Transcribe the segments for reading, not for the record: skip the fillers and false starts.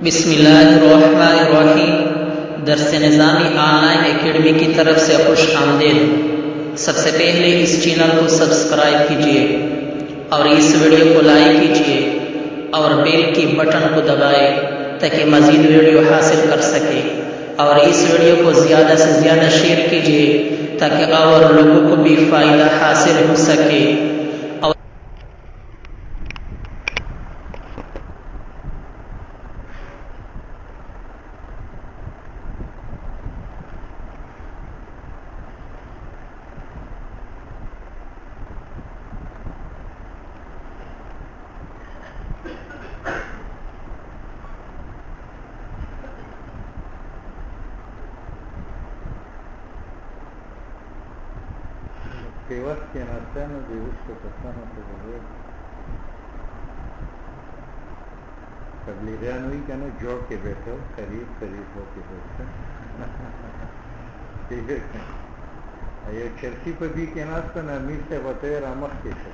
بسم اللہ الرحمن الرحیم۔ درس نظامی آن لائن اکیڈمی کی طرف سے خوش آمدید۔ سب سے پہلے اس چینل کو سبسکرائب کیجیے اور اس ویڈیو کو لائک کیجیے اور بیل کی بٹن کو دبائیں تاکہ مزید ویڈیو حاصل کر سکے، اور اس ویڈیو کو زیادہ سے زیادہ شیئر کیجیے تاکہ اور لوگوں کو بھی فائدہ حاصل ہو سکے۔ وقت کے ناطے میں بھی اس کو پتہ تو بغیر تبلیغیان ہوئی کہ نا جوڑ کے بیٹھو، قریب ہو کے بیٹھو۔ ٹھیک ہے، یہ چرسی پہ بھی کے ناس پہ امیر سے بتائے رامخ کے سے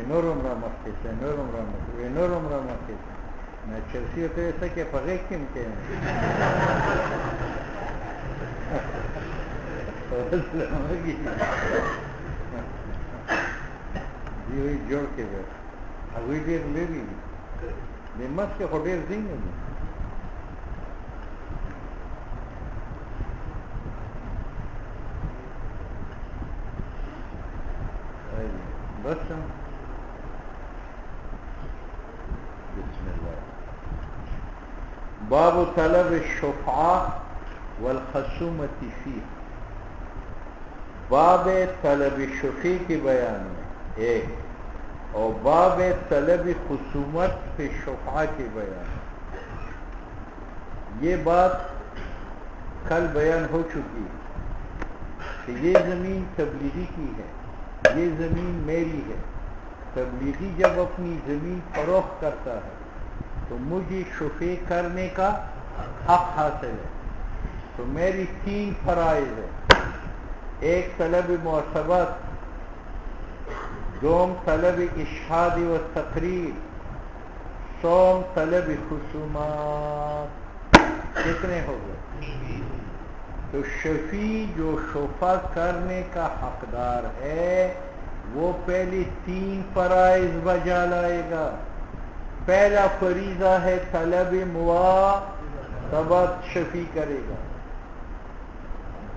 نورم رامخ کے سے نورم رامخ کے سے میں چرسی ہوتے ایسا کہ پغیق کم کے ہوئی جوڑ کے بیٹھ ابھی دیر لے لی نعمت کے ہوٹل دیں گے بس بسم اللہ۔ باب طلب الشفعاء والخصومة فيه، باب طلب شفیع کی بیان میں ایک، اور باب طلب خصومت پہ شفعاء کی بیان۔ یہ بات کل بیان ہو چکی کہ یہ زمین تبلیغی کی ہے، یہ زمین میری ہے۔ تبلیغی جب اپنی زمین فروخت کرتا ہے تو مجھے شفیع کرنے کا حق حاصل ہے۔ تو میری تین فرائض ہے، ایک طلب معصبت، دوم طلب اشہاد و تقریر، سوم طلب خصومات۔ کتنے ہو گئے؟ تو شفیع جو شفع کرنے کا حقدار ہے وہ پہلی تین فرائض بجا لائے گا۔ پہلا فریضہ ہے طلب معصبت، شفیع کرے گا۔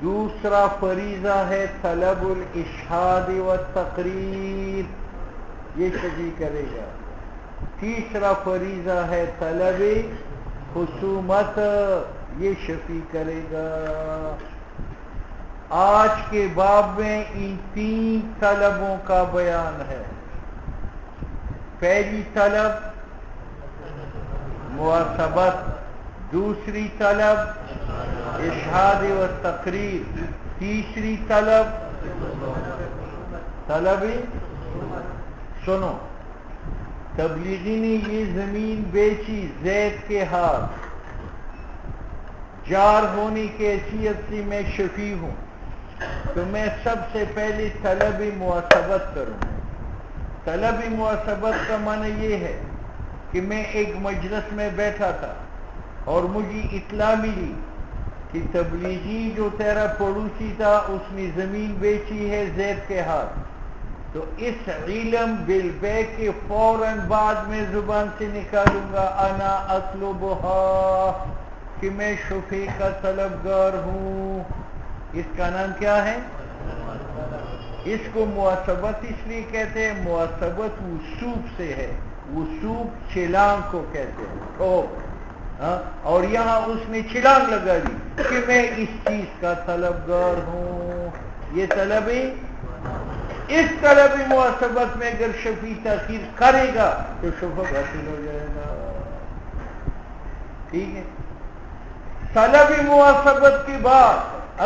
دوسرا فریضہ ہے طلب الاشہاد و تقریر، یہ شفیع کرے گا۔ تیسرا فریضہ ہے طلب خصومت، یہ شفیع کرے گا۔ آج کے باب میں ان تین طلبوں کا بیان ہے۔ پہلی طلب معصبت، دوسری طلب اشہاد و تقریر، تیسری طلب سنو، تبلیغی نے یہ زمین بیچی زید کے ہاتھ، جار ہونے کی حیثیت سے میں شفیع ہوں، تو میں سب سے پہلے طلب معصبت کروں۔ طلب معصبت کا معنی یہ ہے کہ میں ایک مجلس میں بیٹھا تھا اور مجھے اطلاع ملی کہ تبلیغی جو تیرا پڑوسی تھا اس نے زمین بیچی ہے زید کے ہاتھ، تو اس علم بالبیع کے فوراً بعد میں زبان سے نکالوں گا انا اطلبها، کہ میں شفیع کا طلبگار ہوں۔ اس کا نام کیا ہے؟ اس کو معصبت اس لیے کہتے ہیں، معصبت وثوق سے ہے، وثوق چھلانگ کو کہتے ہیں، اور یہاں اس نے چھلانگ لگا دی کہ میں اس چیز کا طلبگار ہوں۔ یہ اس طلب معصبت میں اگر شفیع تاخیر کرے گا تو شفع حاصل ہو جائے گا۔ ٹھیک ہے، طلب معصبت کے بعد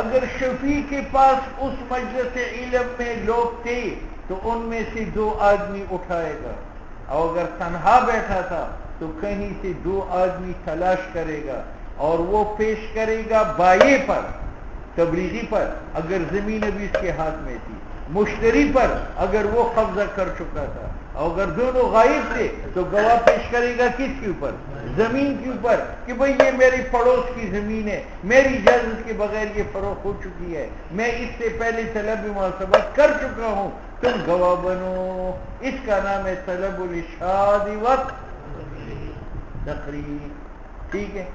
اگر شفیع کے پاس اس مجلس علم میں لوگ تھے تو ان میں سے دو آدمی اٹھائے گا، اور اگر تنہا بیٹھا تھا تو کہیں سے دو آدمی تلاش کرے گا اور وہ پیش کرے گا بائع پر، تبلیغی پر اگر زمین ابھی اس کے ہاتھ میں تھی، مشتری پر اگر وہ قبضہ کر چکا تھا، اور اگر دونوں غائب تھے تو گواہ پیش کرے گا کس کے اوپر؟ زمین کے اوپر، کہ بھئی یہ میری پڑوس کی زمین ہے، میری اجازت کے بغیر یہ فروخت ہو چکی ہے، میں اس سے پہلے طلب محاسبت کر چکا ہوں، تم گواہ بنو۔ اس کا نام ہے طلب الاشہاد و تقریر، ٹھیک ہے۔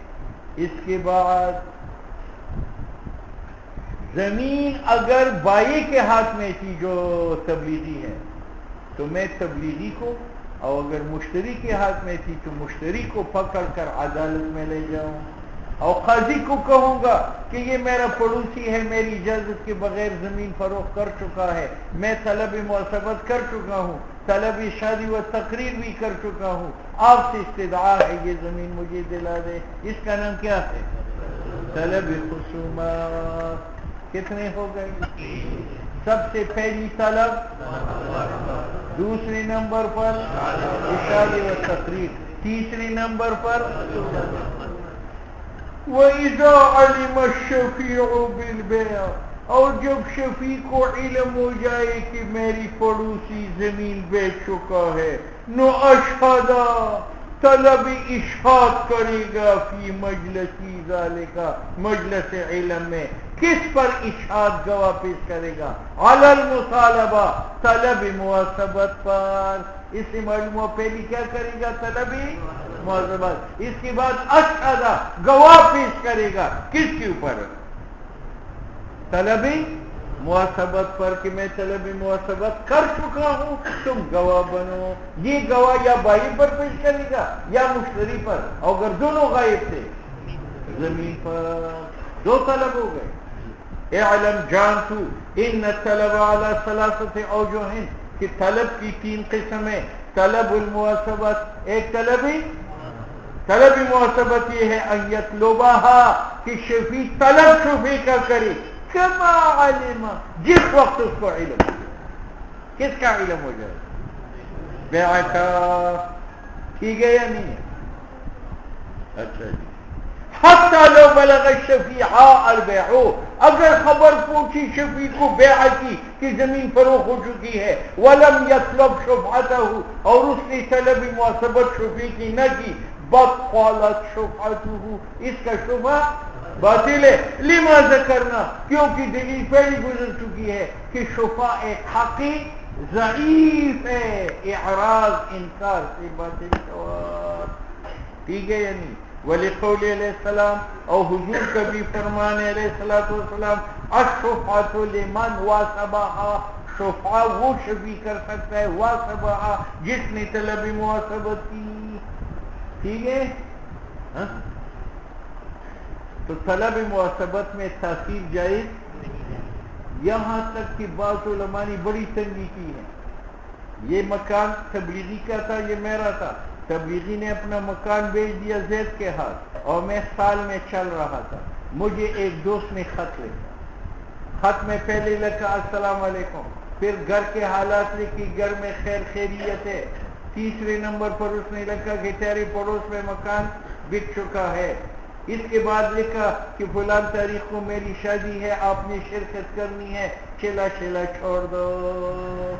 اس کے بعد زمین اگر بائی کے ہاتھ میں تھی جو تبلیغی ہے تو میں تبلیغی کو، اور اگر مشتری کے ہاتھ میں تھی تو مشتری کو پکڑ کر عدالت میں لے جاؤں، اور قاضی کو کہوں گا کہ یہ میرا پڑوسی ہے، میری اجازت کے بغیر زمین فروخت کر چکا ہے، میں طلب محاسبت کر چکا ہوں، طلب شادی و تقریر بھی کر چکا ہوں، آپ سے استدعا ہے یہ زمین مجھے دلا دے۔ اس کا نام کیا ہے؟ طلب خصومات۔ کتنے ہو گئے؟ سب سے پہلی طلب، دوسرے نمبر پر اشارے و تقریر، تیسرے نمبر پر وَإِذَا عَلِمَ الشَّفِيعُ بِالْبَيْعِ، اور جب شفیع کو علم ہو جائے کہ میری پڑوسی زمین بیچ چکا ہے، نو اشہدا، طلب اشہاد کرے گا، فی مجلسی ذالکا، مجلس علم میں۔ کس پر اشہاد گواہ پیش کرے گا؟ علی المطالبہ، طلب محاسبت پر۔ اس سے معلوم ہوا پہلی کیا کرے گا؟ طلب محاسبت۔ اس کے بعد اشہدا، گواہ پیش کرے گا، کس کے اوپر؟ طلب محاسبت پر، کہ میں طلب محاسبت کر چکا ہوں، تم گواہ بنو۔ یہ گواہ یا بائی پر پیش کرے گا یا مشتری پر، اور اگر دونوں غائب تھے زمین پر۔ دو طلب ہو گئے۔ اعلم، جان تو، ان الطلب علی ثلاثۃ اوجہ، کہ طلب کی تین قسم ہے۔ طلب المحاسبت، ایک طلب محاسبت یہ ہے ان یطلبها، کہ شفیع طلب شفیع کا کرے، کما علم، جس وقت اس کو علم ہو جائے۔ کس کا علم ہو جائے؟ بیع کا۔ ٹھیک ہے یا نہیں ہے؟ اچھا جی۔ حتی لو بلغ الشفیع البیع، اگر خبر پہنچی شفیع کو بیع کی کہ زمین فروخت ہو چکی ہے، ولم یطلب شفعتہ، اور اس نے طلب محاسبت شفیع کی نہ کی، بطلت شفعتہ، اس کا شفع باطل ہے۔ لما ذکرنا، کیونکہ دلیل پہلی گزر چکی ہے کہ شفع ایک حقی ضعیف ہے، اعراض انکار سے باطل شوار۔ ٹھیک ہے یا نہیں؟ وَلِقَوْلِ علیہ السلام، اور حضور کا بھی فرمان ہے علیہ السلام، الشفعۃ لمن واسبها، شفعہ وہ شفیع کر سکتا ہے، واسبها، جس نے طلب محاسبت کی۔ ٹھیک ہے؟ ہاں؟ تو طلب محاسبت میں تاخیر جائز، یہاں تک کہ بعض علماء نے بڑی تنگی کی ہے۔ یہ مکان تبلیغی کا تھا، یہ میرا تھا، تبلیغی نے اپنا مکان بیچ دیا زید کے ہاتھ، اور میں سال میں چل رہا تھا، مجھے ایک دوست نے خط لکھا، خط میں پہلے لکھا السلام علیکم، پھر گھر کے حالات لکھی، گھر میں خیر خیریت ہے، تیسرے نمبر پر اس نے لکھا کہ تیرے پڑوس میں مکان بک چکا ہے، اس کے بعد لکھا کہ فلان تاریخ کو میری شادی ہے، آپ نے شرکت کرنی ہے، چلا چھوڑ دو۔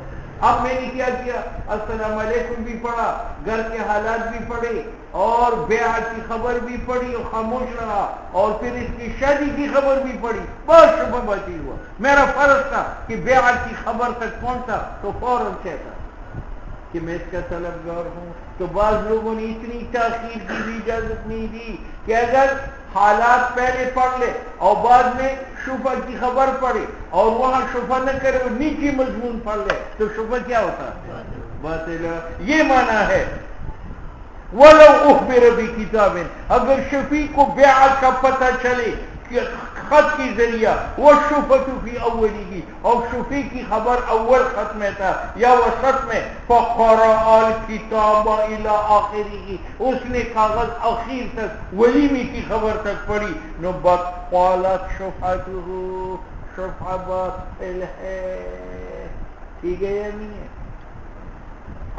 اب میں نے کیا کیا؟ السلام علیکم بھی پڑھا، گھر کے حالات بھی پڑھے، اور بیعہ کی خبر بھی پڑھی اور خاموش رہا، اور پھر اس کی شادی کی خبر بھی پڑھی، بہت شبہ باطل ہوا۔ میرا فرض تھا کہ بیعہ کی خبر تک پہنچا تو فوراً کہتا کہ میں اس کا طلبگار ہوں۔ تو بعض لوگوں نے اتنی تاخیر کی بھی اجازت نہیں دی کہ اگر حالات پہلے پڑھ لے اور بعد میں شفع کی خبر پڑے اور وہاں شفع نہ کرے اور نیچی مضمون پڑھ لے تو شفع کیا ہوتا ہے؟ باطل۔ یہ معنی ہے وَلَوْ أُخْبِرَ بِكِتَابٍ، اگر شفیع کو بیع کا پتہ چلے کہ خط کی ذریعہ، وَالشُّفَةُ فِي أَوَّلِهِ، اور شفیع کی خبر اول خط میں تھا یا وسط میں، فَقَرَأَ الْكِتَابَ إِلَىٰ آخِرِهِ، اس نے کاغذ اخیر تک، ولیمی کی خبر تک پڑھی، بطلت شفعتہ، شفع باطل ہے۔ ٹھیک ہے یا نہیں ہے؟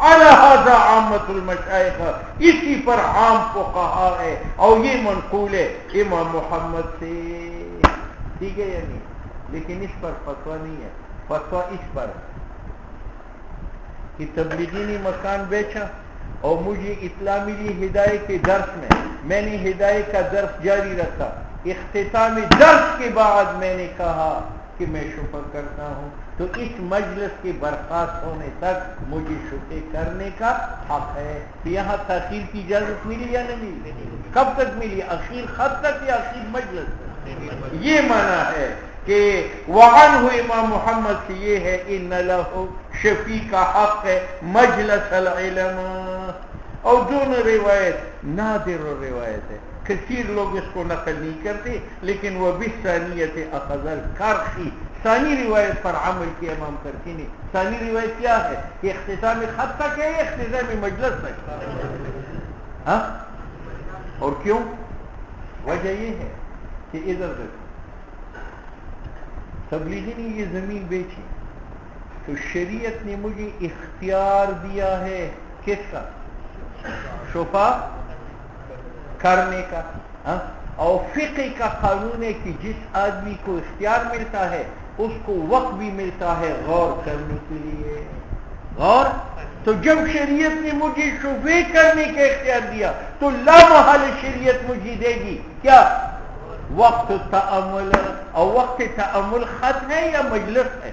علی ھذا عامۃ المشائخ، اسی پر عام فقہا ہے، اور یہ منقول ہے امام محمد سے۔ ٹھیک ہے یا نہیں؟ لیکن اس پر فتویٰ نہیں ہے، فتویٰ اس پر ہے کہ تبلیغی نے مکان بیچا اور مجھے اطلاع ملی ہدایت کے درس میں نے ہدایت کا درس جاری رکھا. اختتام درس کے بعد میں نے کہا کہ میں شفا کرتا ہوں, تو اس مجلس کے برخاست ہونے تک مجھے شفا کرنے کا حق ہے. یہاں تاخیر کی اجازت ملی یا نہیں ملی؟ کب تک ملی؟ اخیر خط تک یا اخیر مجلس تک؟ یہ معنی ہے کہ وعنہ امام محمد سے یہ ہے ان لہ شفیع کا حق ہے مجلس العلم. اور دونوں روایت نادر روایت ہے, کثیر لوگ اس کو نقل نہیں کرتے, لیکن وہ بالثانیت اخذ الکرخی, ثانی روایت پر عمل کیا امام کرخی نے. ثانی روایت کیا ہے کہ اختتام خط تک ہے, اختتام مجلس تک. ہاں, اور کیوں؟ وجہ یہ ہے کہ ادھر دیکھو, تبلیغی نے یہ زمین بیچی تو شریعت نے مجھے اختیار دیا ہے کس کا؟ شفا کرنے کا. اور فقہ کا قانون ہے کہ جس آدمی کو اختیار ملتا ہے اس کو وقت بھی ملتا ہے غور کرنے کے لیے. غور تو جب شریعت نے مجھے شفا کرنے کا اختیار دیا تو لا محال شریعت مجھے دے گی کیا؟ وقت تأمل. اور وقت تأمل خط ہے یا مجلس ہے؟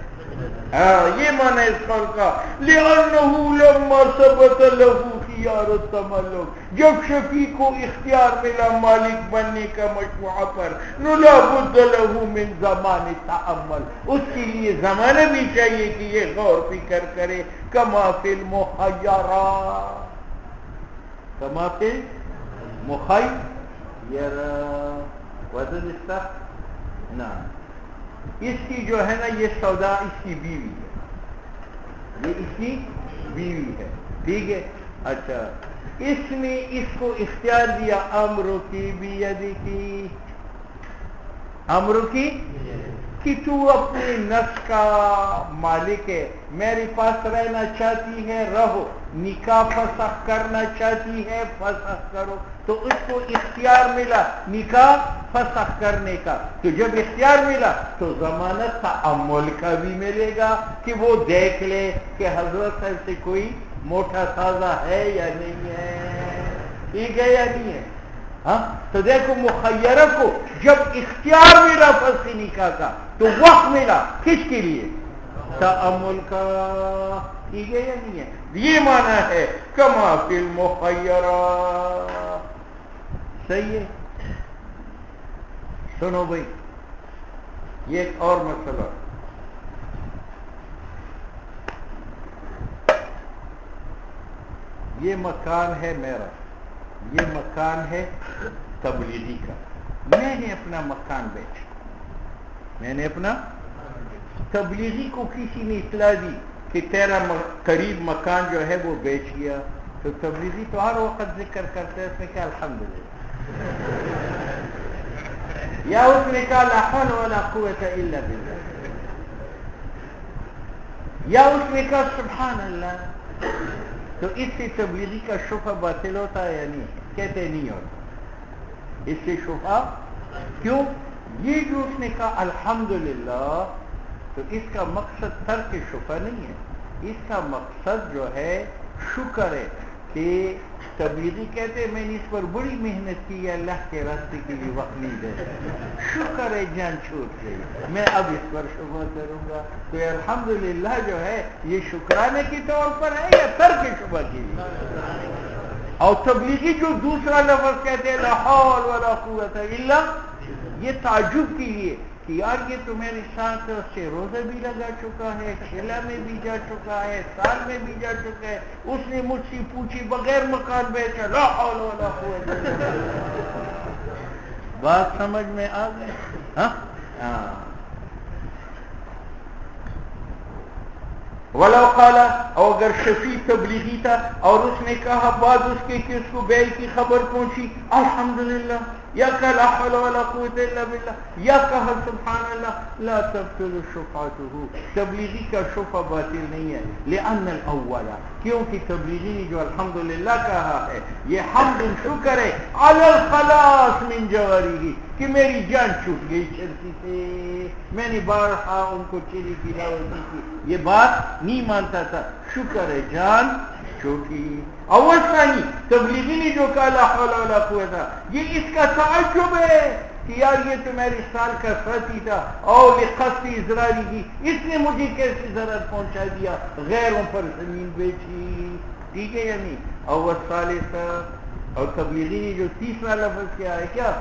یہ معنی اس قول کا لِأَنَّهُ لَمَّا ثَبَتَ لَهُ خِيَارُ التَّمَلُّكِ, جب شفیع کو اختیار ملا مالک بننے کا مشروع پر, لَا بُدَّ لَهُ مِنْ زَمَانِ تَأَمُّل, اس کے لیے زمانہ بھی چاہیے کہ یہ غور فکر کرے. کما فی المخیرہ, کما فی المخیرہ وزن استخ نا. اس کی جو ہے نا یہ سودا اس کی بیوی ہے, یہ اس کی بیوی ہے, ٹھیک ہے. اچھا, اس نے اس کو اختیار دیا امر کی بیدی, امر کی کہ تو اپنے نفس کا مالک ہے, میرے پاس رہنا چاہتی ہے رہو, نکاح فسخ کرنا چاہتی ہے فسخ کرو. تو اس کو اختیار ملا نکاح فسخ کرنے کا, تو جب اختیار ملا تو ضمانت تأمل کا بھی ملے گا کہ وہ دیکھ لے کہ حضرت سے کوئی موٹا تازہ ہے یا نہیں ہے, ٹھیک ہے یا نہیں ہے. ہاں, تو دیکھو مخیرہ کو جب اختیار ملا فسخ نکاح کا تو وقت ملا کس کے لیے؟ تأمل کا, ٹھیک ہے یا نہیں ہے. یہ معنی ہے کما فی المخیرہ. صحیح ہے. سنو بھائی, یہ ایک اور مسئلہ, یہ مکان ہے میرا, یہ مکان ہے تبلیغی کا, میں نے اپنا مکان بیچا, میں نے اپنا تبلیغی کو کسی نے اطلاع دی کہ تیرا قریب مکان جو ہے وہ بیچ گیا, تو تبلیغی تو ہر وقت ذکر کرتے ہیں اس میں کیا الحمدللہ, یا اس نے کہا لا حول ولا قوت الا باللہ, یا اس نے کہا سبحان اللہ. تو اس سے تبلیغی کا شفا باطل ہوتا ہے یا نہیں؟ کہتے نہیں ہوتا. اس سے شفا کیوں؟ یہ جو اس نے کہا الحمدللہ, تو اس کا مقصد ترک شفا نہیں ہے, اس کا مقصد جو ہے شکر ہے کہ تبلیغی کہتے میں نے اس پر بڑی محنت کی ہے, اللہ کے راستے کے لیے وقت نہیں دے, شکر ہے جان چھوٹ گئی, میں اب اس پر شکر کروں گا. تو الحمدللہ جو ہے یہ شکرانے کی طور پر ہے یا ترک شکر کے لیے؟ اور تبلیغی جو دوسرا لفظ کہتے ہیں لا حول ولا قوت الا, یہ تعجب کے لیے کہ یار یہ تو میرے ساتھ سے روزہ بھی لگا چکا ہے, کھیلا میں بھی جا چکا ہے, سال میں بھی جا چکا ہے, اس نے مجھ سے پوچھی بغیر مکان بیچا, لا حول ولا قوت الا باللہ. بات سمجھ میں آ گئی؟ ہاں. ولو قال, اور اگر شفیع تبلیغی تھا اور اس نے کہا بعد اس کے کہ اس کو بیع کی خبر پہنچی, الحمدللہ یا کہ لا حول ولا قوت الا باللہ، یا کہا سبحان اللہ، لا تبطل شفاعته، تبلیغی کا شفع باطل نہیں ہے، لأن الاول، کیونکہ تبلیغی نے جو الحمدللہ کہا ہے یہ حمد شکر ہے علی الخلاص من جوارحی، کہ میری جان چھوٹ گئی چرسی سے، میں نے بارہا ان کو چیری پلاوی کی، یہ بات نہیں مانتا تھا، شکر ہے جان چھوٹی۔ اول ثانی تبلیغی نے جو کہا لا حول ولا قوت، یہ اس کا تعجب ہے کہ یار یہ تو میرے سال کا ساتھی تھا، اور لقصد اضراری کی، اس نے مجھے کیسے ضرر پہنچا دیا، غیروں پر زمین بیچی، ٹھیک ہے یا نہیں؟ اول ثالثہ، اور تبلیغی نے جو تیسرا لفظ کیا ہے کیا،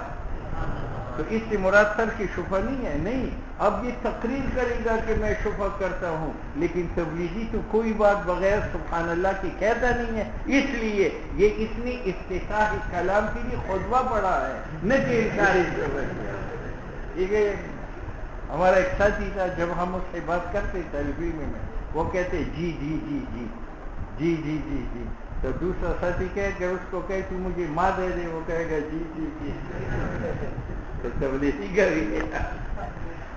تو اس سے مراد سر کی شفا نہیں ہے، نہیں، اب یہ تقریر کرے گا کہ میں شفا کرتا ہوں، لیکن تبلیغی تو کوئی بات بغیر سبحان اللہ کی کہتا نہیں ہے، اس لیے یہ اس نے افتتاح کلام کے لیے خطبہ پڑھا ہے، نہ کہ انکار شفا کیا۔ ٹھیک ہے، ہمارا ایک ساتھی تھا، جب ہم اس سے بات کرتے طالب علم میں، وہ کہتے جی جی جی جی جی جی جی جی، تو دوسرا ساتھی کہے کہ اس کو کہے تو مجھے ماں دے دے، وہ کہے گا جی جی جی، تو تبلیغی کری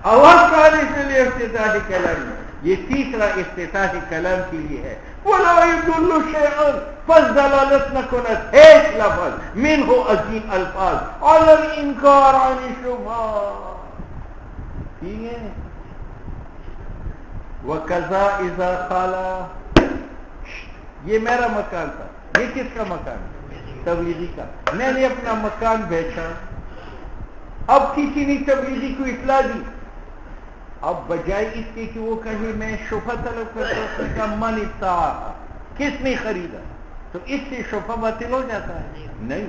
اول ثالث لیے افتتاح کلام، یہ تیسرا افتتاح کلام کے لیے ہے، ولا يدل شيئا، پس دلالت نہ کند ایک لفظ منہ عظیم الفاظ على الانکار عن الشبہات، ٹھیک ہے؟ وَكَذَا إِذَا قَالَ، یہ میرا مکان تھا، یہ کس کا مکان ہے؟ تبلیغی کا، میں نے اپنا مکان بیچا، اب کسی نے تبلیغی کو اطلاع دی، اب بجائے اس کے کہ وہ کہے میں شفا طلب کرتا ہوں، اس نے کہا من ابتاعہ، کس نے خریدا، تو اس سے شفا باطل ہو جاتا ہے؟ نہیں،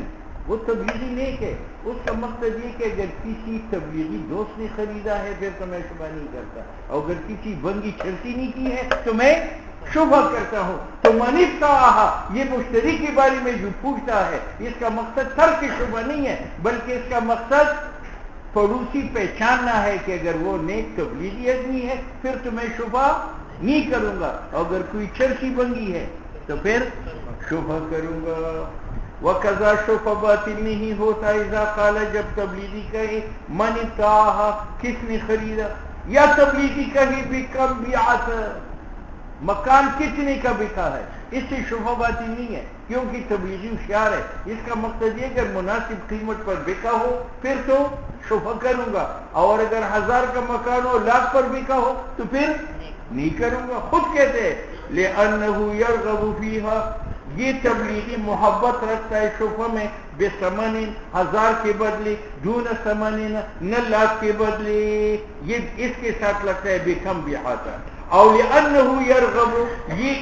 وہ تبلیغی نیک ہے، اس کا مقصد یہ کہ اگر کسی تبلیغی دوست نے خریدا ہے پھر تو میں شفا نہیں کرتا، اور اگر کسی بنگی چھلتی نہیں کی ہے تو میں شبہ کرتا ہوں۔ تو من ابتاعہ، یہ مشتری کے بارے میں جو پوچھتا ہے، اس کا مقصد ترک شبہ نہیں ہے، بلکہ اس کا مقصد پڑوسی پہچاننا ہے کہ اگر وہ نیک تبلیغی آدمی ہے پھر تو میں شبہ نہیں کروں گا، اور اگر کوئی چرسی بنگی ہے تو پھر شبہ کروں گا۔ وَقَذَا شفا باطل نہیں ہوتا اذا قال، جب تبلیغی کہے من ابتاعہ، کس نے خریدا، یا تبلیغی کہے بکم بیعت، مکان کتنے کا بکا ہے، اس سے شبہ باطل نہیں ہے، کیونکہ تبلیغی ہوشیار ہے، اس کا مقصد یہ کہ اگر مناسب قیمت پر بکا ہو پھر تو شبہ کروں گا، اور اگر 1000 کا مکان ہو، لاکھ پر بکا ہو تو پھر نہیں کروں گا۔ خود کہتے ہیں لِأَنَّهُ يَرْغَبُ فِيهَا، یہ تبلیغی محبت رکھتا ہے شفا میں، بثمن، 1000 کے بدلے، دون ثمن، نہ لاکھ کے بدلے، یہ اس کے ساتھ لگتا ہے بکم بیعت، اور لِأَنَّهُ يَرْغَبُ، یہ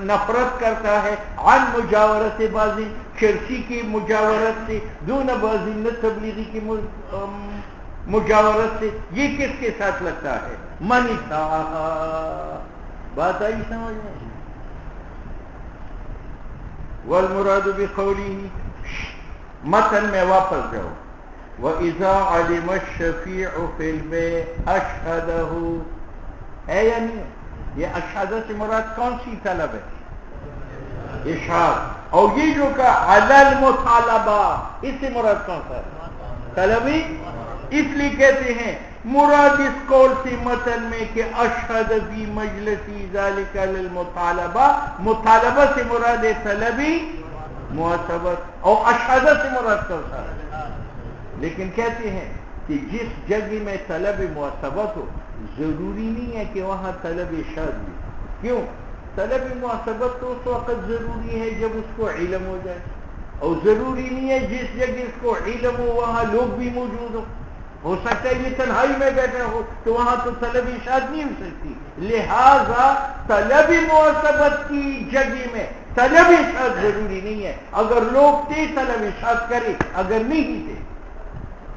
نفرت کرتا ہے عن مجاورت بعض، چرسی کی مجاورت سے، دون بعض، نہ تبلیغی کی مجاورت سے، یہ کس کے ساتھ لگتا ہے؟ من ابتاعہ، بات آئی سمجھ میں؟ والمراد بقوله، متن میں واپس جاؤ، وَإِذَا عَلِمَ الشَّفِيعُ فِي الْبَيْعِ أَشْهَدَهُ، ہے یا نہیں؟ یہ اشہادہ سے مراد کون سی طلب ہے؟ اشہاد، اور یہ جو کہا علی المطالبہ، اس سے مراد کون سا ہے؟ طلبی، اس لیے کہتے ہیں مراد اس قول سے متن میں کہ اشہد فی مجلسی ذالک للمطالبہ، مطالبہ سے مراد ہے طلبی معتبر، اور اشہدہ سے مراد کون سا ہے؟ لیکن کہتے ہیں کہ جس جگہ میں طلب معتبر ہو، ضروری نہیں ہے کہ وہاں طلب اشہاد بھی، کیوں؟ طلب معتبر تو اس وقت ضروری ہے جب اس کو علم ہو جائے، اور ضروری نہیں ہے جس جگہ اس کو علم ہو وہاں لوگ بھی موجود ہو سکتا ہے یہ تنہائی میں بیٹھا ہو تو وہاں تو طلب اشاعت نہیں ہو سکتی، لہذا طلب معتبر کی جگہ میں طلب اشاعت ضروری نہیں ہے، اگر لوگ تھے طلب اشاعت کرے، اگر نہیں تھے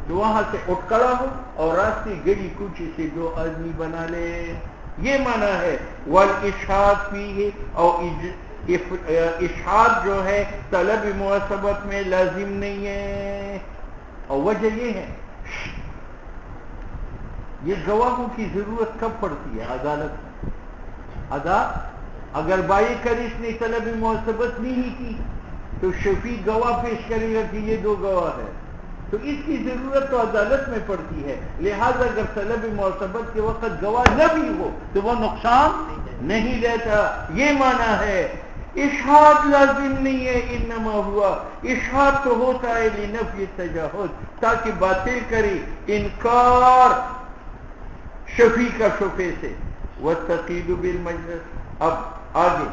تو وہاں سے اٹھ کھڑا ہو اور راستے گلی کوچے سے 2 آدمی بنا لے، یہ معنی ہے۔ والاشہاد فیہ، اور اشہاد جو ہے طلب معتبر میں لازم نہیں ہے، اور وجہ یہ ہے یہ گواہوں کی ضرورت کب پڑتی ہے عدالت میں؟ اگر بائی کرش نے طلب معتبر نہیں کی تو شفیع گواہ پیش کرے گا کہ یہ 2 گواہ ہے، تو اس کی ضرورت تو عدالت میں پڑتی ہے، لہذا اگر طلب معصبت کے وقت گواہ نہ بھی ہو تو وہ نقصان نہیں لیتا. یہ معنی ہے. اشہاد لازم نہیں ہے، انما ہوا اشہاد تو ہوتا ہے لنفی تجاہد، تاکہ باطل کرے انکار شفیع کا شفیع سے. والتقید بالمجلس. اب آگے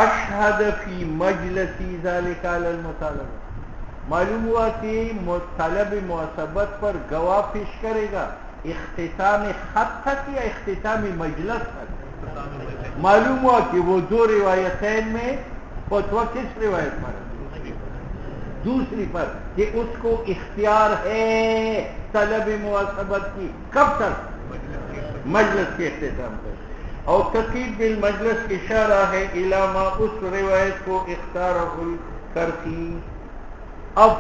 اشہد فی مجلسی ذالک علی المطالبہ. معلوم ہوا کہ طلب معصبت پر گواہ پیش کرے گا اختتام خط تک یا اختتام مجلس تک. معلوم ہوا کہ وہ دو روایتین میں فتویٰ کس روایت پر ہے؟ دوسری پر، کہ اس کو اختیار ہے طلب معصبت کی. کب تک؟ مجلس کے اختتام تک. اور تقید بالمجلس اشارہ ہے الی ما، اس روایت کو اختارہ الکرخی. اب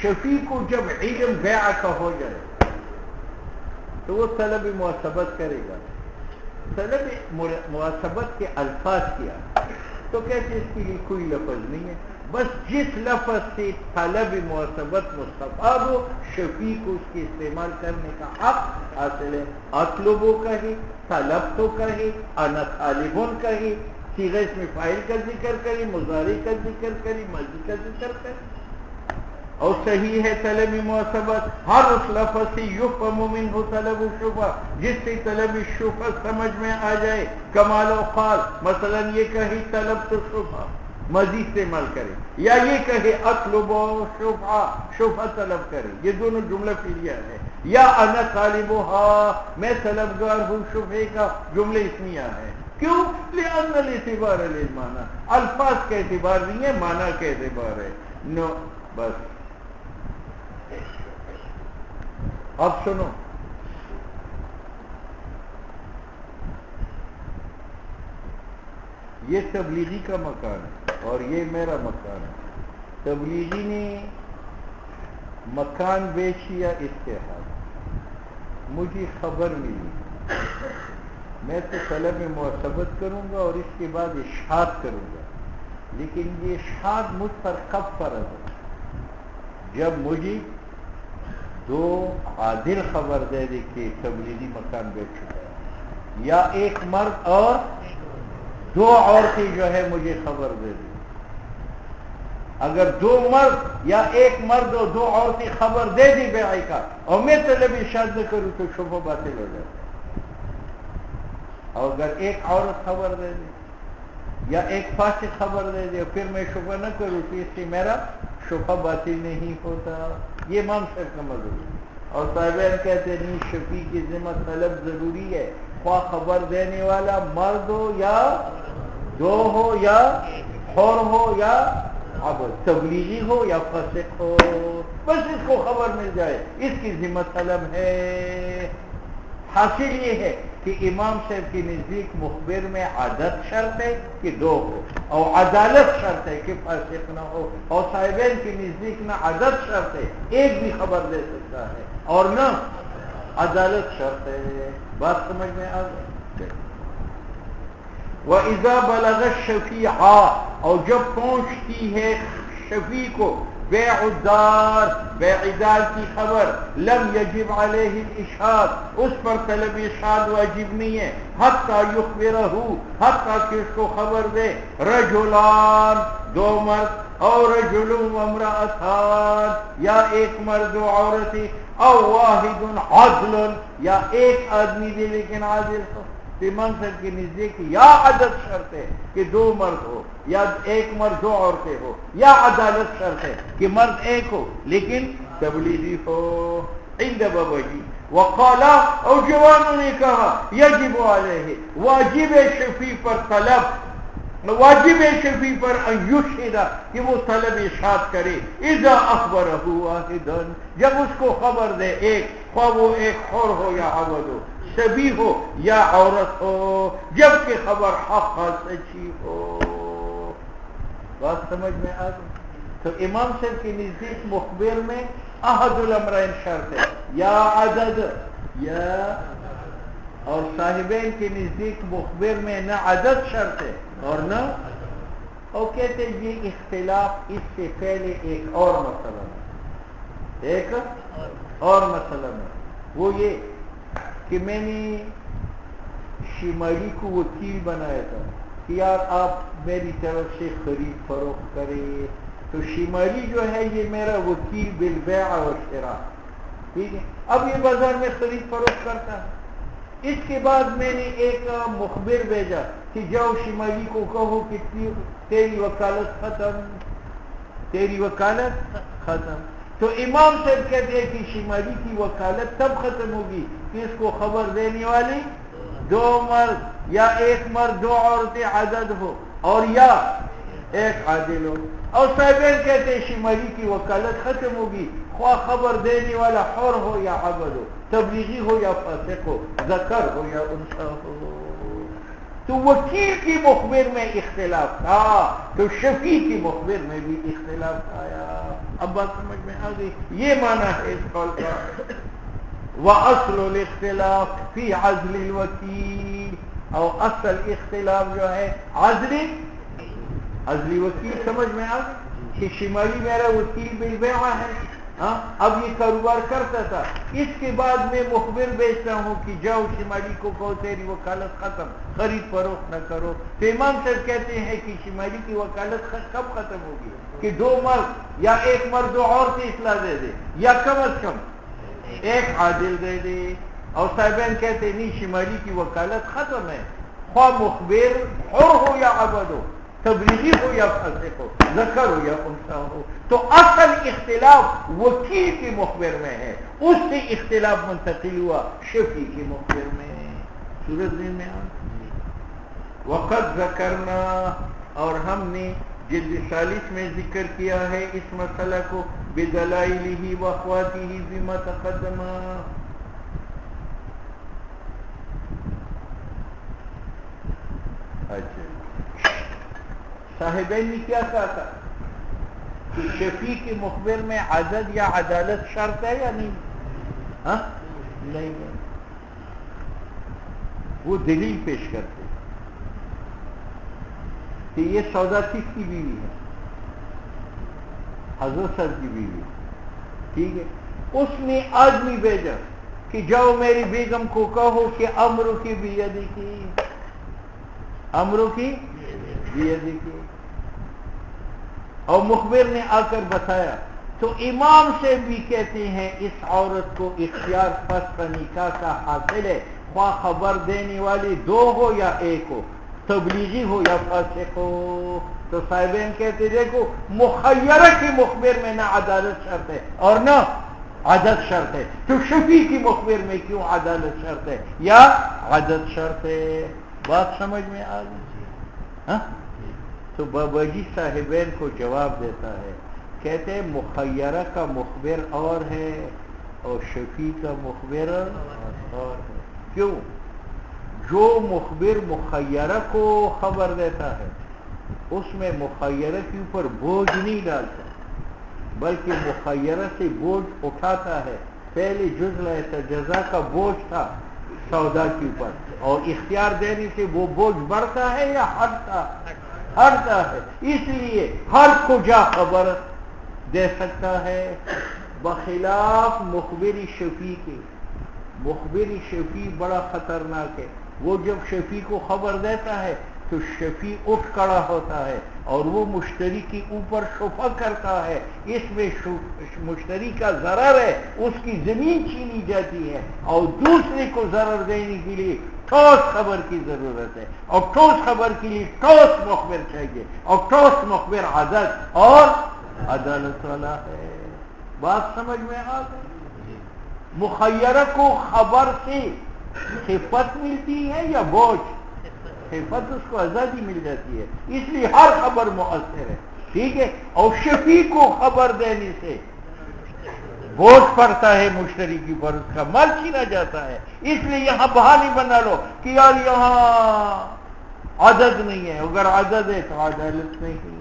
شفیع کو جب علم بیع کا ہو جائے تو وہ طلب معصبت کرے گا. طلب معصبت کے الفاظ کیا تو کہتے اس کے لیے کوئی لفظ نہیں ہے، بس جس لفظ سے طلب معصبت مستفاد ہو شفیع کو اس کے استعمال کرنے کا حق حاصل ہے. اطلبو کہے، طلب تو کہے، انا طالبون کہے، صیغہ اس میں فاعل کا ذکر کرے، مضارع کا ذکر کرے، ماضی کا ذکر کرے. اور صحیح ہے طلب معصبت ہر اس لفظ سے یفہم منہ طلب الشفع، جس سے طلب الشفع سمجھ میں آ جائے. کمال و قال، مثلا یہ کہے طلب تو شفع مزید استعمال کرے، یا یہ کہے اطلب شفع شفع طلب کرے. یہ دونوں جملہ فعلیہ ہے. یا انا طالبها، میں طلبگار ہوں شفع کا، جملہ اسمیہ ہے. کیوں؟ لأن الاعتبار للمعنی، الفاظ کا اعتبار نہیں ہے، معنی کا اعتبار ہے. نو بس. اب سنو، یہ تبلیغی کا مکان ہے اور یہ میرا مکان ہے. تبلیغی نے مکان بیچ کیا اشتہار، مجھے خبر ملی، میں تو طلب معصبت کروں گا اور اس کے بعد اشہاد کروں گا. لیکن یہ اشہاد مجھ پر کب فرض ہے؟ جب مجھے دو عادل خبر دے دے کہ تبلیغی مکان بیچ چکا ہے، یا ایک مرد اور دو عورتیں جو ہے مجھے خبر دے دیں. اگر دو مرد یا ایک مرد اور دو عورتیں خبر دے دی بیع کا اور میں طلب ارشاد نہ کروں تو شبہ باطل ہو جاتا ہے. اور اگر ایک عورت خبر دے دے یا ایک فاسق خبر دے دے پھر میں شبہ نہ کروں تو اس سے میرا شبہ باطل نہیں ہوتا. یہ امام صاحب کا مذہب ہے. اور صاحبین کہتے نہیں، شفیع کی ذمہ طلب ضروری ہے، خواہ خبر دینے والا مرد ہو یا دو ہو یا حر ہو یا عبد، تبلیغی ہو یا فاسق ہو، بس اس کو خبر مل جائے، اس کی ذمہ طلب ہے. حاصل یہ ہے کہ امام صاحب کے نزدیک مخبر میں عادت شرط ہے کہ دو ہو، اور عدالت شرط ہے کہ فاسق نہ ہو. اور صاحبین کے نزدیک نہ عادت شرط ہے، ایک بھی خبر دے سکتا ہے، اور نہ عدالت شرط ہے. بات سمجھ میں آ گئی؟ وَإِذَا بَلَغَ الشَّفِيعَ، اور جب پہنچتی ہے شفیع کو بیع الدار، بیع دار کی خبر، لم یجب علیہ الاشہاد، اس پر طلب اشہاد واجب نہیں ہے، حتی یخبرہ، حتی کہ اس کو خبر دے رجلان، دو مرد، اور رجل وامرأتان، یا ایک مرد و عورتیں، او واحد عدل، یا ایک آدمی دے لیکن عادل ہو. امام صاحب کے نزدیک یا عدد شرط ہے کہ دو مرد ہو، یا ایک مرد دو عورتیں ہو، یا عدالت شرط ہے کہ مرد ایک ہو لیکن تبلیغی ہو. عند بابجی وقالا، اور جوانوں نے کہا یجب علیہ، واجب شفیع پر طلب، واجب شفیع پر ان یشہد، کہ وہ طلب اشہاد کرے. اذا اخبرہ واحدا، جب اس کو خبر دے ایک، خواہ وہ ایک حر ہو یا عبد ہو، سبی ہو یا عورت ہو، جبکہ خبر حق سچی ہو. بات سمجھ میں آ گئی؟ تو امام صاحب کے نزدیک مخبر میں احد الامرین شرط ہے، یا عدد یا، اور صاحبین کے نزدیک مخبر میں نہ عدد شرط ہے اور نہ اور کہتے ہیں یہ اختلاف اس سے پہلے ایک اور مسئلہ ہے، ایک اور مسئلہ ہے، وہ یہ کہ میں نے شمالی کو وکیل بنایا تھا کہ یار آپ میری طرف سے خرید فروخت کرے، تو شمالی جو ہے یہ میرا وکیل بالبیع و شراء، ٹھیک ہے، اب یہ بازار میں خرید فروخت کرتا ہے۔ اس کے بعد میں نے ایک مخبر بھیجا کہ جاؤ شمالی کو کہو کہ تیری وکالت ختم، تیری وکالت ختم۔ تو امام صاحب کہتے ہیں کہ شمالی کی وکالت تب ختم ہوگی کہ اس کو خبر دینے والی دو مرد یا ایک مرد دو عورتیں عدد ہو اور یا ایک عادل ہو، اور صاحبین کہتے ہیں شمالی کی وکالت ختم ہوگی خواہ خبر دینے والا حر ہو یا عبد ہو، تبلیغی ہو یا فاسق ہو، ذکر ہو یا انثی ہو۔ تو وکیل کی مخبر میں اختلاف تھا تو شفیع کی مخبر میں بھی اختلاف آیا۔ اب بات سمجھ میں آ گئی، یہ معنی ہے اس قول کا۔ وَأَصْلُ الْاخْتِلَافِ فِي عَزْلِ الْوَكِيلِ، اور اصل اختلاف جو ہے عزلی وکیل، سمجھ میں آ گئی کہ شمالی میرا وکیل بالبیع ہے، ہاں اب یہ کاروبار کرتا تھا، اس کے بعد میں مخبر بیچتا ہوں کہ جاؤ شمالی کو کہو تیری وکالت ختم، خرید فروخت نہ کرو۔ تو امام صاحب کہتے ہیں کہ شمالی کی وکالت کب ختم ہوگی کہ دو مرد یا ایک مرد دو عورتیں اصلاح دے دے، یا کم از کم ایک عادل دے دے، اور صاحبین کہتے ہیں نہیں شمالی کی وکالت ختم ہے، خواہ مخبر حر ہو یا عبد ہو، تبلیغی ہو یا فاسق ہو، ذکر ہو یا انثی ہو۔ تو اصل اختلاف وکیل کی مخبر میں ہے، اس سے اختلاف منتقل ہوا شفیع کی مخبر میں۔ سورج ذہن میں آ وقت ذکرنا، اور ہم نے جلد 40 میں ذکر کیا ہے اس مسئلہ کو بدلائلہ و اخواتہ بما تقدم۔ اچھا صاحبین نے کیا کہا تھا کہ شفیع کے مخبر میں عدد یا عدالت شرط ہے یا نہیں؟ ہاں نہیں ہے، وہ دلیل پیش کرتے کہ یہ سودا کس کی بیوی ہے؟ حضرت صاحب کی بیوی، ٹھیک ہے، اس نے آدمی بھیجا کہ جاؤ میری بیگم کو کہو کہ امرو کی بیدی کی، امرو کی بیدی کی، اور مخبر نے آ کر بتایا۔ تو امام سے بھی کہتے ہیں اس عورت کو اختیار فسخ نکاح کا حاصل ہے، خواہ خبر دینے والی دو ہو یا ایک ہو، تبلیغی ہو یا فاسق ہو۔ تو صاحبین کہتے دیکھو مخیرہ کی مخبر میں نہ عدالت شرط ہے اور نہ عدد شرط ہے، تو شفیع کی مخبر میں کیوں عدالت شرط ہے یا عدد شرط ہے؟ بات سمجھ میں آ گئی؟ ہاں تو بابا جی صاحبین کو جواب دیتا ہے، کہتے ہیں مخیرہ کا مخبر اور ہے اور شفیع کا مخبر اور ہے۔ کیوں؟ جو مخبر مخیرہ کو خبر دیتا ہے اس میں مخیرہ کے اوپر بوجھ نہیں ڈالتا، بلکہ مخیرہ سے بوجھ اٹھاتا ہے۔ پہلے جزء جزا کا بوجھ تھا سودا کے اوپر، اور اختیار دینے سے وہ بوجھ بڑھتا ہے یا ہٹتا ہے، اس لیے ہر کو جا خبر دے سکتا ہے، بخلاف مخبر شفیع کے۔ مخبر شفیع بڑا خطرناک ہے، وہ جب شفیع کو خبر دیتا ہے تو شفیع اٹھ کھڑا ہوتا ہے اور وہ مشتری کے اوپر شفا کرتا ہے، اس میں مشتری کا ضرر ہے، اس کی زمین چھینی جاتی ہے، اور دوسرے کو ضرر دینے کے لیے ٹھوس خبر کی ضرورت ہے، اور ٹھوس خبر کے لیے ٹھوس مخبر چاہیے، اور ٹھوس مخبر عدد اور عدالت والا ہے۔ بات سمجھ میں آ گئی؟ مخیرہ کو خبر سے خفت ملتی ہے یا بوجھ؟ خفت، اس کو آزادی مل جاتی ہے، اس لیے ہر خبر مؤثر ہے، ٹھیک ہے، اور شفیع کو خبر دینے سے بوجھ پڑتا ہے مشتری کی پر، اس کا مال چھینا جاتا ہے، اس لیے یہاں بہانے بنا لو کہ یار یہاں عدد نہیں ہے، اگر عدد ہے تو عدالت نہیں۔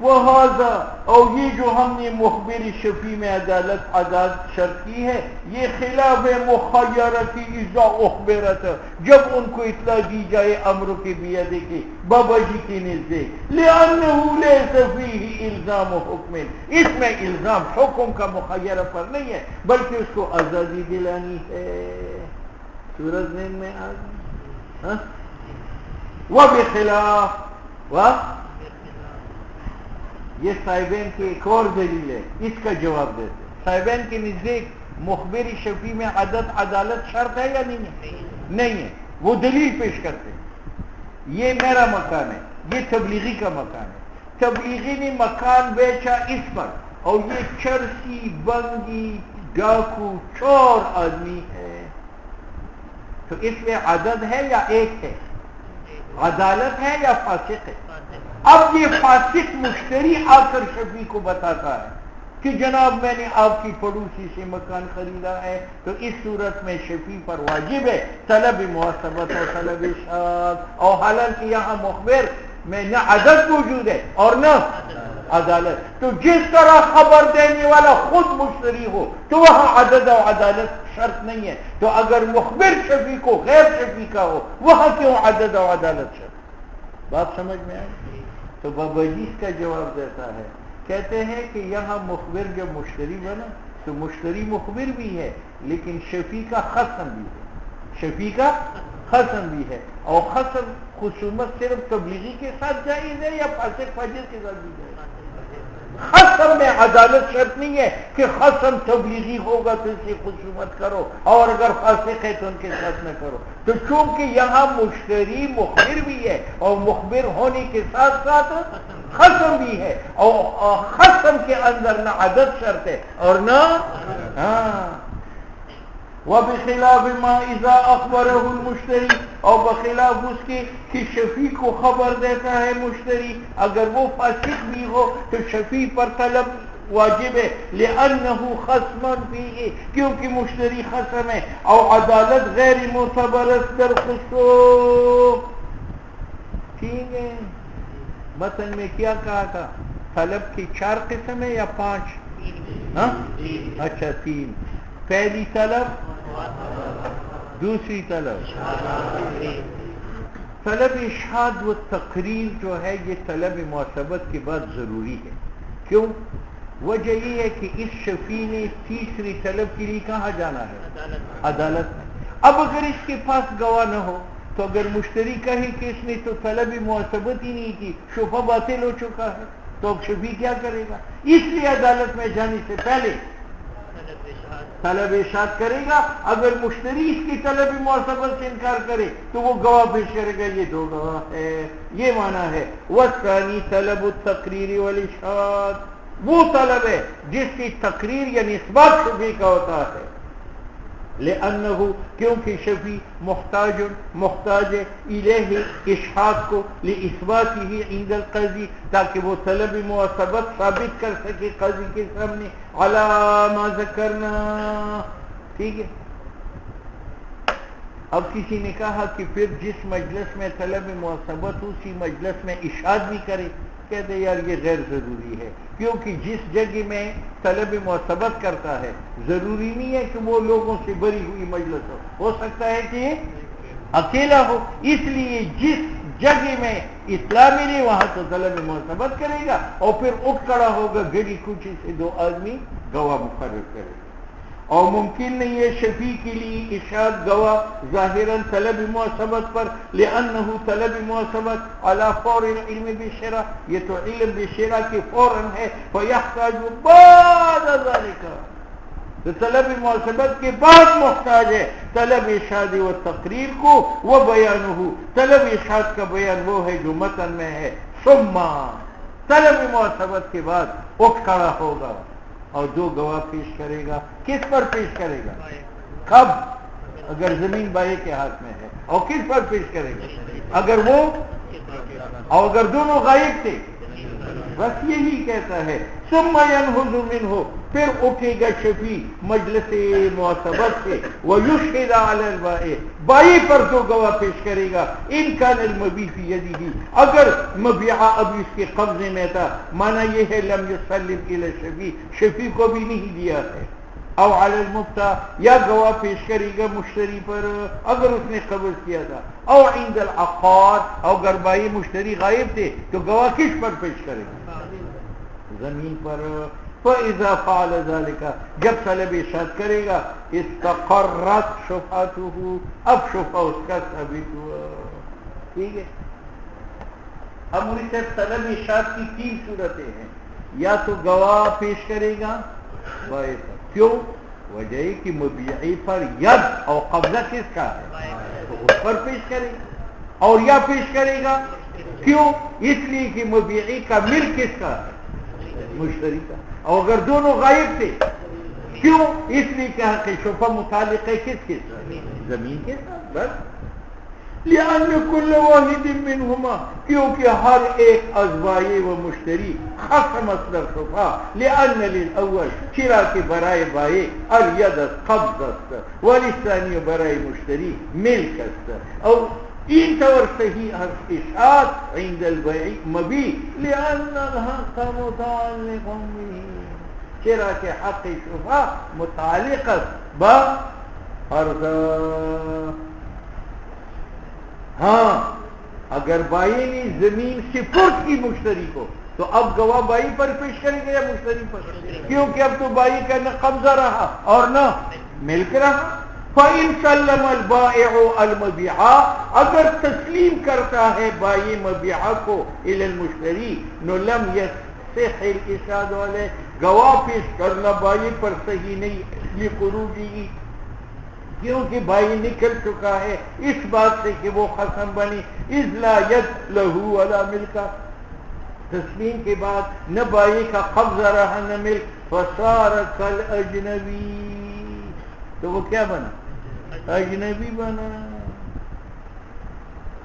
وہذا اور یہ جو ہم نے مخبر شفیع میں عدالت شرط کی ہے یہ خلاف مخیرہ کی اذا اخبرت جب ان کو اطلاع دی جائے امر کے بیدے کے بابا جی کے نزدیک لأنہ لیس فیہ الزام حکم اس میں الزام حکم کا مخیرہ پر نہیں ہے بلکہ اس کو آزادی دلانی ہے سورج ذہن میں آ گئی وبخلاف یہ صاحبین کی ایک اور دلیل ہے اس کا جواب دیتے صاحبین کے نزدیک مخبر شفیع میں عدالت شرط ہے یا نہیں ہے نہیں ہے وہ دلیل پیش کرتے یہ میرا مکان ہے یہ تبلیغی کا مکان ہے تبلیغی نے مکان بیچا اس پر اور یہ چرسی بنگی ڈاکو چور آدمی ہے تو اس میں عدد ہے یا ایک ہے عدالت ہے یا فاسق ہے اب یہ فاسق مشتری آ کر شفیع کو بتاتا ہے کہ جناب میں نے آپ کی پڑوسی سے مکان خریدا ہے تو اس صورت میں شفیع پر واجب ہے طلب محاسبت اور طلب اشاعت اور حالانکہ یہاں مخبر میں نہ عدد موجود ہے اور نہ عدالت تو جس طرح خبر دینے والا خود مشتری ہو تو وہاں عدد اور عدالت شرط نہیں ہے تو اگر مخبر شفیع کو غیر شفیع کا ہو وہاں کیوں عدد اور عدالت شرط بات سمجھ میں آئی تو بابا جی اس کا جواب دیتا ہے کہتے ہیں کہ یہاں مخبر جب مشتری بنا تو مشتری مخبر بھی ہے لیکن شفیع کا خصم بھی ہے شفیع کا خصم بھی ہے اور خصم خصومت صرف تبلیغی کے ساتھ جائز ہے یا فاسق فاجر کے ساتھ بھی جائز خصم میں عدالت شرط نہیں ہے کہ خصم تبلیغی ہوگا تو اسے خصومت کرو اور اگر فاسق ہے تو ان کے ساتھ نہ کرو تو چونکہ یہاں مشتری مخبر بھی ہے اور مخبر ہونے کے ساتھ ساتھ خصم بھی ہے اور خصم کے اندر نہ عدد شرط ہے اور نہ وبخلاف ما اذا اخبره المشتری اور بخلاف اس کے کہ شفیع کو خبر دیتا ہے مشتری اگر وہ فاسق بھی ہو تو شفیع پر طلب واجب ہے لأنه خصما فيه کیونکہ مشتری خصم ہے اور عدالت غیر معتبر در خصوص ٹھیک ہے متن میں کیا کہا تھا طلب کی 4 قسم ہے یا 5 اچھا 3 پہلی طلب دوسری طلب اشہاد و تقریر جو ہے یہ طلب معصبت کے بعد ضروری ہے کیوں وجہ یہ ہے کہ اس شفیع نے تیسری طلب کے لیے کہاں جانا ہے عدالت میں اب اگر اس کے پاس گواہ نہ ہو تو اگر مشتری کہے کہ اس نے تو طلب معصبت ہی نہیں کی شفع باطل ہو چکا ہے تو اب شفیع کیا کرے گا اس لیے عدالت میں جانے سے پہلے طلب اشاعت کرے گا اگر مشتری اس کی طلب معصبت سے انکار کرے تو وہ گواہ پیش کرے گا یہ 2 گواہ ہے یہ معنی ہے والثانی طلب التقریر والاشاعت وہ طلب ہے جس کی تقریر یعنی اثبات شفیع کا ہوتا ہے لأنه کیونکہ شفیع محتاج الیہ اشاعت کو لاثباته عند القاضی تاکہ وہ طلب معصبت ثابت کر سکے قاضی کے سامنے علی ما ذکرنا ٹھیک ہے اب کسی نے کہا کہ پھر جس مجلس میں طلب معصبت اسی مجلس میں اشاعت بھی کرے کہتے یار یہ غیر ضروری ہے کیونکہ جس جگہ میں طلب معصبت کرتا ہے ضروری نہیں ہے کہ وہ لوگوں سے بری ہوئی مجلس ہو سکتا ہے کہ اکیلا ہو اس لیے جس جگہ میں اطلاع ملے وہاں تو طلب معصبت کرے گا اور پھر اٹھ کھڑا ہوگا گڑی کوچی سے 2 آدمی گواہ مقرر کرے گا اور ممکن نہیں ہے شفیع کے لیے اشاعت گواہ ظاہراً طلب معصبت پر لأنه طلب معصبت على فور علم بالشرع یہ تو علم بالشرع کے فوراً ہے فيحتاج بعد ذلك تو طلب معصبت کے بعد محتاج ہے طلب اشاعت و تقریر کو وہ بیانہ طلب اشاعت کا بیان وہ ہے جو متن میں ہے ثم طلب معصبت کے بعد اٹھ کھڑا ہوگا اور 2 گواہ پیش کرے گا کس پر پیش کرے گا کب اگر زمین بائے کے ہاتھ میں ہے اور کس پر پیش کرے گا اگر وہ اور اگر دونوں غائب تھے بس یہی کہتا ہے ثم ينهض منه پھر اٹھے گا شفیع مجلس معصبت سے وَيُشْهِدَ عَلَى الْبَائِعِ بائی پر جو گواہ پیش کرے گا ان كَانَ الْمَبِيعُ فِي يَدِهِ اگر مبیعہ ابھی اس کے قبضے میں تھا معنی یہ ہے لم يسلم الى الشفیع شفیع کو بھی نہیں دیا ہے او علی المبتاع یا گواہ پیش کرے گا مشتری پر اگر اس نے قبض کیا تھا او عند العقار او اگر بائی مشتری غائب تھے تو گواہ کس پر پیش کرے گا زمین پر فَإِذَا فَعَلَ ذَلِكَ جب طلب ارشاد کرے گا استقرت شفعته اب شفع اس کا ثابت ہوا ٹھیک ہے اب مجھے صرف طلب ارشاد کی 3 صورتیں ہیں یا تو گواہ پیش کرے گا بائع پر کیوں وجہ کہ مبیعی پر ید اور قبضہ کس کا ہے تو اس پر پیش کرے گا اور یا پیش کرے گا کیوں اس لیے کہ مبیعی کا ملک کس کا ہے مشتری کا اور اگر دونوں غائب تھے کیوں اس لیے کہ شفع متعلق ہے کس کے ساتھ زمین کے ساتھ بس لأن كل واحد منهما کیونکہ ہر ایک از بائع و مشتری خاص مصدر شفع لأن للأول چرا کے برائے بائع الید قبض است وللثانی برائے مشتری ملک است اور این طور صحیح ارشاد عند البیع مبیع لأن الحق متعلق به چرا کہ حق شفع متعلق با عرضہ ہاں اگر بائی نے زمین سپرد کی مشتری کو تو اب گواہ بائی پر پیش کریں گے یا مشتری پر کیونکہ اب تو بائی کا نہ قبضہ رہا اور نہ ملک رہا فَإِن سَلَّمَ الْبَائِعُ الْمَبِيعَ اگر تسلیم کرتا ہے بائی مبیعہ کو إِلَى الْمُشْتَرِي نو لم يصح الْإِشْهَادُ عَلَيْهِ گواہ پیش کرنا بائی پر صحیح نہیں لِخُرُوجِهِ کیونکہ بائی نکل چکا ہے اس بات سے کہ وہ خصم بنی اذ لا ید لہو ولا ملکا تسلیم کے بعد نہ بائی کا قبضہ رہا نہ ملک فصار کالاجنبی تو وہ کیا بنا اجنبی بنا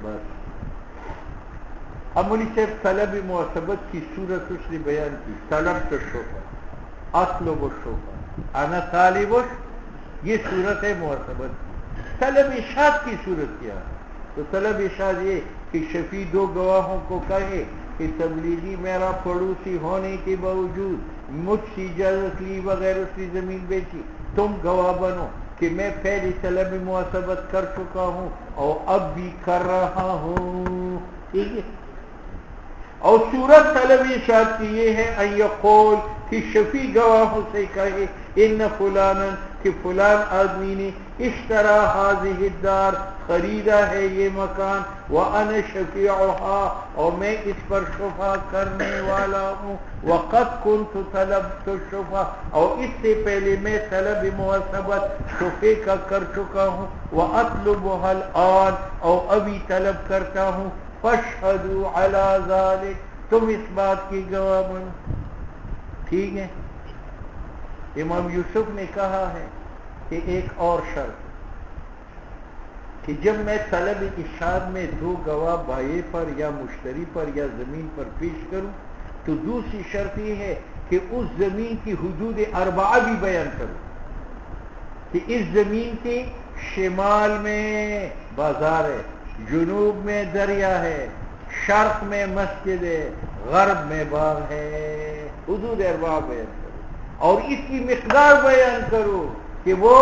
بس اب مجھے صرف طلب معصبت کی صورت اس نے بیان کی طلب تو شفع اطلب الشفع انا طالب یہ صورت ہے معصبت طلب ارشاد کی صورت کیا تو طلب ارشاد یہ کہ شفیع 2 گواہوں کو کہے کہ تبلیغی میرا پڑوسی ہونے کے باوجود مجھ سے اجازت لی بغیر اس کی زمین بیچی تم گواہ بنو کہ میں پہلی طلب معصبت کر چکا ہوں اور اب بھی کر رہا ہوں ٹھیک ہے اور صورت طلب ارشاد کی یہ ہے ان یقول کہ شفیع گواہوں سے کہے ان فلانا کہ فلان آدمی نے اشترا هذه الدار خریدا ہے یہ مکان وانا شفیعها اور میں اس پر شفع کرنے والا ہوں وقد كنت طلبت الشفع اور اس سے پہلے میں طلب معصبت شفع کا کر چکا ہوں واطلبها الان اور ابھی طلب کرتا ہوں فاشهدوا على ذلك تم اس بات کی گواہ بنو ٹھیک ہے امام یوسف نے کہا ہے کہ ایک اور شرط کہ جب میں طلب ارشاد میں 2 گواہ بائع پر یا مشتری پر یا زمین پر پیش کروں تو دوسری شرط یہ ہے کہ اس زمین کی حدود 4 بھی بیان کروں کہ اس زمین کے شمال میں بازار ہے جنوب میں دریا ہے شرق میں مسجد ہے غرب میں باغ ہے حدود 4 بیان کرو اور اس کی مقدار بیان کرو کہ وہ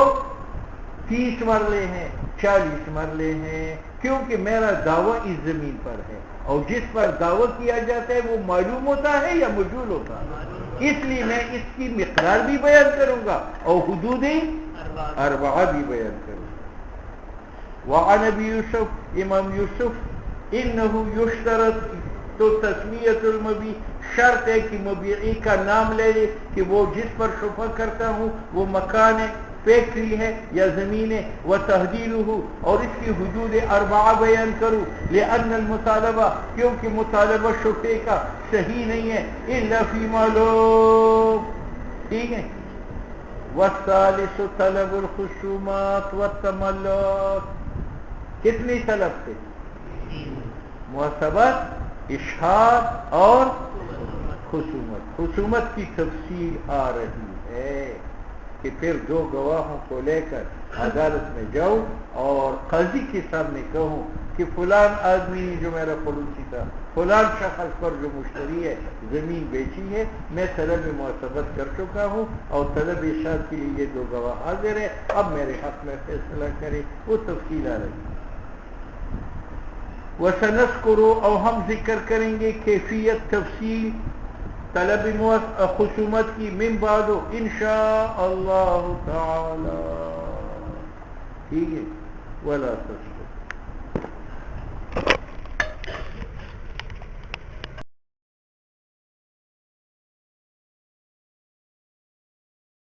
30 مرلے ہیں 40 مرلے ہیں کیونکہ میرا دعویٰ اس زمین پر ہے اور جس پر دعویٰ کیا جاتا ہے وہ معلوم ہوتا ہے یا مجہول ہوتا ہے اس لیے میں اس کی مقدار بھی بیان کروں گا اور حدود 4 بھی بیان کروں گا وعن ابی یوسف امام یوسف انہو یشترط تو تسمیت المبیع شرط ہے کہ مبیعی کا نام لے لے کہ وہ جس پر شفع کرتا ہوں وہ مکان ہے فیکٹری ہے یا زمین ہے وتحدیدہ اور اس کی حدود 4 بیان کروں لأن المطالبہ کیونکہ مطالبہ شفع کا صحیح نہیں ہے الا فی معلوم ٹھیک ہے والثالث طلب الخصومات والتملک کتنی طلب تھے معصبت اشہاد اور خصومت کی تفصیل آ رہی ہے کہ پھر دو گواہوں کو لے کر عدالت میں جاؤ اور قاضی کے سامنے کہوں کہ فلان آدمی جو میرا پڑوسی تھا فلان شخص پر جو مشتری ہے زمین بیچی ہے، میں طلب مواصبت کر چکا ہوں اور طلب ارشاد کے لیے یہ دو گواہ حاضر ہے، اب میرے حق میں فیصلہ کرے۔ وہ تفصیل آ رہی ہے۔ وَسَنَذْكُرُ، اور ہم ذکر کریں گے کیفیت تفصیل طلب خصومت کی من بعد انشاء اللہ تعالی، ٹھیک ہے، ولا تشکر